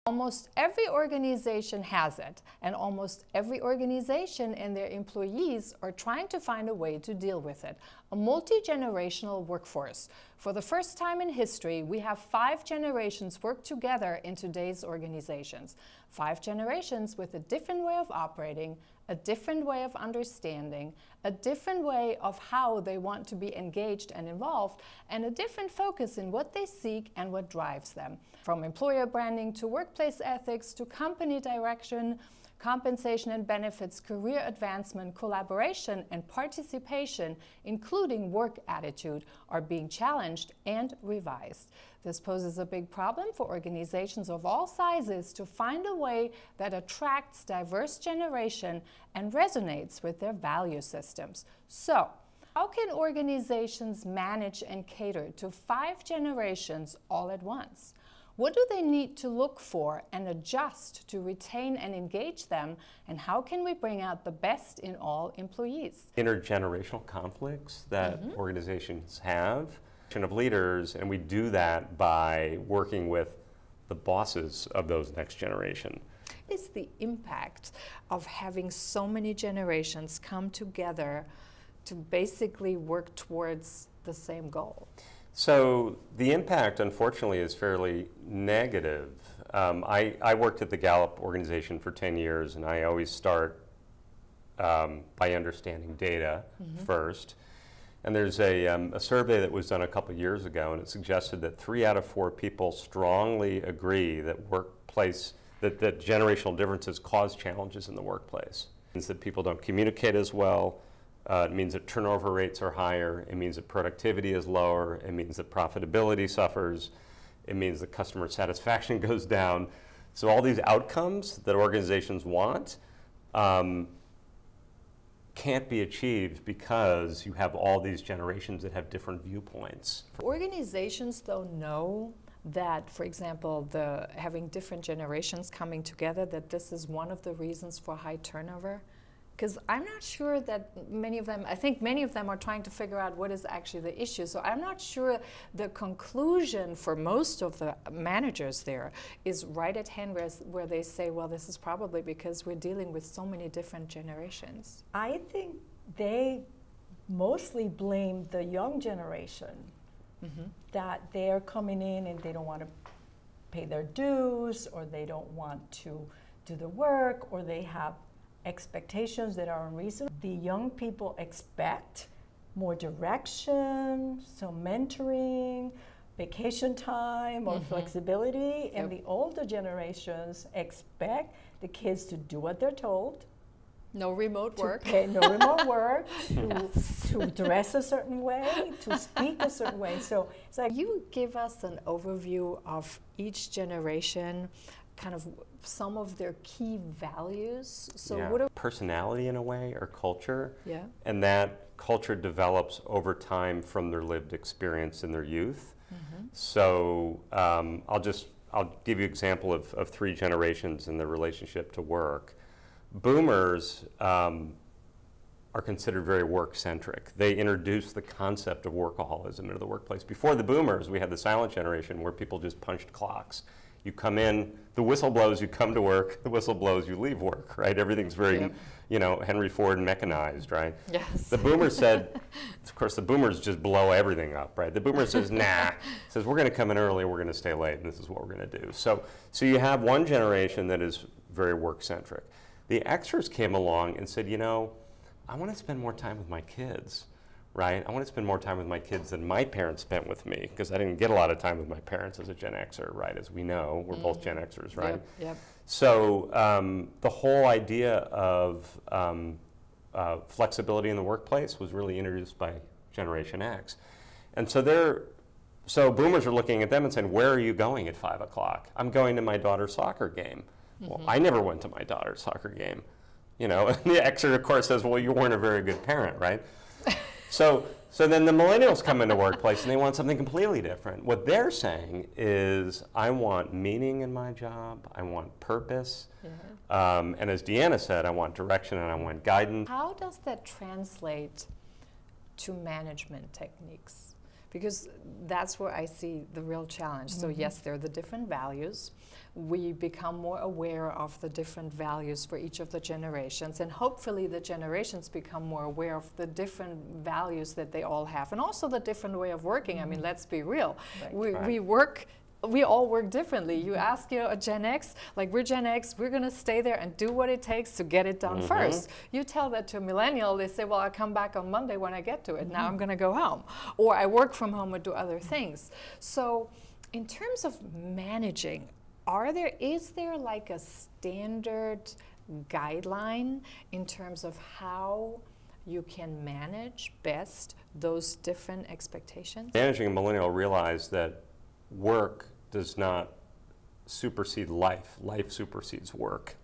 Almost every organization has it, and almost every organization and their employees are trying to find a way to deal with it. A multi-generational workforce. For the first time in history, we have 5 generations work together in today's organizations. 5 generations with a different way of operating, a different way of understanding, a different way of how they want to be engaged and involved, and a different focus in what they seek and what drives them. From employer branding to workplace ethics to company direction, compensation and benefits, career advancement, collaboration, and participation, including work attitude, are being challenged and revised. This poses a big problem for organizations of all sizes to find a way that attracts diverse generation and resonates with their value systems. So, how can organizations manage and cater to 5 generations all at once? What do they need to look for and adjust to retain and engage them? And how can we bring out the best in all employees? Intergenerational conflicts that organizations have, of leaders, and we do that by working with the bosses of those next generation. What is the impact of having so many generations come together to basically work towards the same goal? So the impact, unfortunately, is fairly negative. I worked at the Gallup organization for 10 years, and I always start by understanding data first. And there's a survey that was done a couple years ago, and it suggested that 3 out of 4 people strongly agree that that generational differences cause challenges in the workplace. It means that people don't communicate as well. It means that turnover rates are higher. It means that productivity is lower. It means that profitability suffers. It means that customer satisfaction goes down. So all these outcomes that organizations want can't be achieved because you have all these generations that have different viewpoints. Organizations, though, know that, for example, having different generations coming together, that this is one of the reasons for high turnover. Because I'm not sure that I think many of them are trying to figure out what is actually the issue. So I'm not sure the conclusion for most of the managers there is right at hand where they say, well, this is probably because we're dealing with so many different generations. I think they mostly blame the young generation that they're coming in and they don't want to pay their dues, or they don't want to do the work, or they have expectations that are unreasonable. The young people expect more direction, some mentoring, vacation time, or flexibility, and the older generations expect the kids to do what they're told. No remote work. No remote work, to dress a certain way, to speak a certain way. So it's like, you give us an overview of each generation, kind of some of their key values. So what are personality in a way, or culture, yeah, and that culture develops over time from their lived experience in their youth. So I'll give you an example of 3 generations in the relationship to work. Boomers are considered very work-centric. They introduced the concept of workaholism into the workplace. Before the boomers, we had the silent generation where people just punched clocks. You come in, the whistle blows, you come to work, the whistle blows, you leave work, right? Everything's very, Henry Ford mechanized, right? Yes. The boomers said, of course, the boomers just blow everything up, right? The boomer says, nah, says we're going to come in early, we're going to stay late, and this is what we're going to do. So you have one generation that is very work-centric. The Xers came along and said, I want to spend more time with my kids. Right? I want to spend more time with my kids than my parents spent with me, because I didn't get a lot of time with my parents as a Gen Xer, right? As we know, we're both Gen Xers, right? Yep. So the whole idea of flexibility in the workplace was really introduced by Generation X. And so boomers are looking at them and saying, where are you going at 5 o'clock? I'm going to my daughter's soccer game. Well, I never went to my daughter's soccer game. And the Xer, of course, says, well, you weren't a very good parent, right? So then the millennials come into workplace and they want something completely different. What they're saying is, I want meaning in my job, I want purpose, and as Deanna said, I want direction and I want guidance. How does that translate to management techniques? Because that's where I see the real challenge. So yes, there are the different values. We become more aware of the different values for each of the generations, and hopefully the generations become more aware of the different values that they all have, and also the different way of working. I mean, let's be real. Right. We all work differently. You ask, a Gen X, like we're Gen X, we're gonna stay there and do what it takes to get it done first. You tell that to a millennial, they say, well, I'll come back on Monday when I get to it. Now I'm gonna go home. Or I work from home or do other things. So in terms of managing, is there like a standard guideline in terms of how you can manage best those different expectations? Managing a millennial realized that work does not supersede life. Life supersedes work.